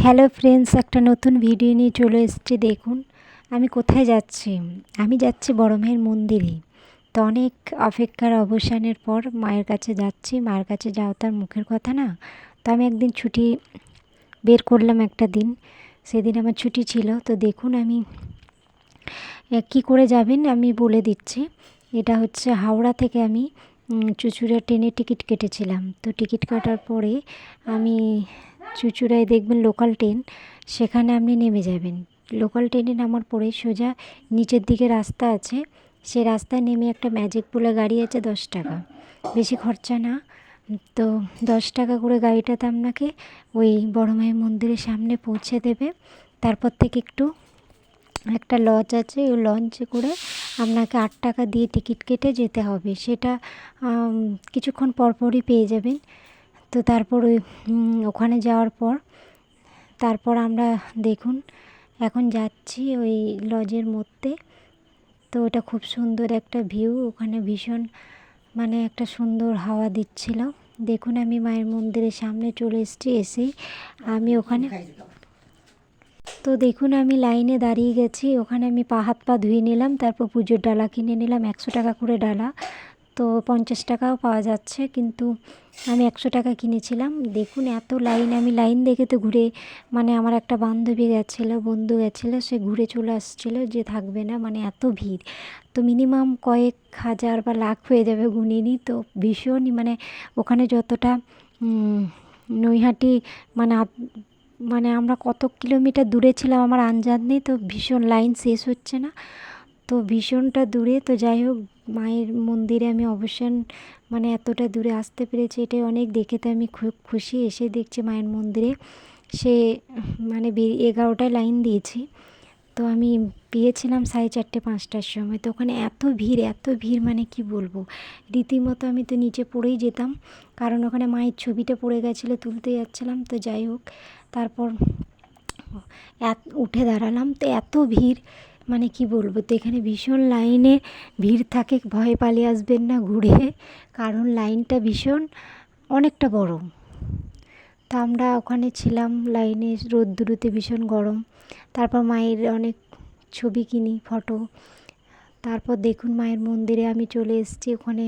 Hello friends, একটা নতুন video নিয়ে চলে এসেছি। দেখুন আমি কোথায় যাচ্ছি। আমি যাচ্ছি বড় মায়ের মন্দিরে। তো অনেক অপেক্ষার অবসানের পর মায়ের কাছে যাচ্ছি। মায়ের কাছে যাওয়া তার মুখের কথা না। তো আমি একদিন ছুটি বের করলাম, একটা দিন, সেদিন আমার ছুটি ছিল। তো দেখুন আমি কি করে যাবেন আমি বলে দিচ্ছি। এটা হচ্ছে হাওড়া থেকে আমি চুঁচুড়া ট্রেনের টিকিট কেটেছিলাম। তো টিকিট কাটার পরে আমি চুঁচুড়ায় দেখবেন লোকাল ট্রেন, সেখানে আপনি নেমে যাবেন। লোকাল ট্রেনে নামার পরে সোজা নিচের দিকে রাস্তা আছে, সে রাস্তায় নেমে একটা ম্যাজিক বলে গাড়ি আছে, 10 টাকা, বেশি খরচা না। তো 10 টাকা করে গাড়িটাতে আপনাকে ওই বড় মায়ের মন্দিরের সামনে পৌঁছে দেবে। তারপর থেকে একটু একটা লঞ্চ আছে, ওই লঞ্চে করে আপনাকে 8 টাকা দিয়ে টিকিট কেটে যেতে হবে। সেটা কিছুক্ষণ পরপরই পেয়ে যাবেন। তো তারপর ওই ওখানে যাওয়ার পর তারপর আমরা দেখুন এখন যাচ্ছি ওই লজের মধ্যে। তো ওটা খুব সুন্দর একটা ভিউ, ওখানে ভীষণ মানে একটা সুন্দর হাওয়া দিচ্ছিল। দেখুন আমি মায়ের মন্দিরের সামনে চলে এসেছি। এসেই আমি ওখানে তো দেখুন আমি লাইনে দাঁড়িয়ে গেছি। ওখানে আমি হাত পা ধুয়ে নিলাম, তারপর পুজোর ডালা কিনে নিলাম, 100 টাকা করে ডালা। তো 50 টাকাও পাওয়া যাচ্ছে, কিন্তু আমি 100 টাকা কিনেছিলাম। দেখুন এত লাইন, আমি লাইন দেখে তো ঘুরে মানে আমার একটা বান্ধবী গেছিলো, বন্ধু গেছিলো, সে ঘুরে চলে আসছিলো যে থাকবে না, মানে এত ভিড়। তো মিনিমাম কয়েক হাজার বা লাখ হয়ে যাবে গুনিনি। তো ভীষণই মানে ওখানে যতটা নৈহাটি মানে মানে আমরা কত কিলোমিটার দূরে ছিলাম আমার আন্দাজ নেই। তো ভীষণ লাইন শেষ হচ্ছে না, তো ভীষণটা দূরে। তো যাই হোক মায়ের মন্দিরে আমি অবশ্যই মানে এতটা দূরে আসতে পেরেছি, এটাই অনেক। দেখে তো আমি খুব খুশি। এসে দেখছি মায়ের মন্দিরে সে মানে 11টায় লাইন দিয়েছি। তো আমি পেয়েছিলাম 4:30-5টার সময়। তো ওখানে এত ভিড়, এত ভিড় মানে কি বলবো, রীতিমতো আমি তো নিচে পড়েই যেতাম, কারণ ওখানে মায়ের ছবিটা পড়ে গেছিলো, তুলতে যাচ্ছিলাম। তো যাই হোক তারপর উঠে দাঁড়ালাম। তো এত ভিড় মানে কি বলবো। তো এখানে ভীষণ লাইনে ভিড় থাকে, ভয়ে পালিয়ে আসবেন না ঘুরে, কারণ লাইনটা ভীষণ অনেকটা বড়। তো আমরা ওখানে ছিলাম লাইনে, রোদ্দুরুতে ভীষণ গরম। তারপর মায়ের অনেক ছবি কিনি, ফটো। তারপর দেখুন মায়ের মন্দিরে আমি চলে এসেছি। ওখানে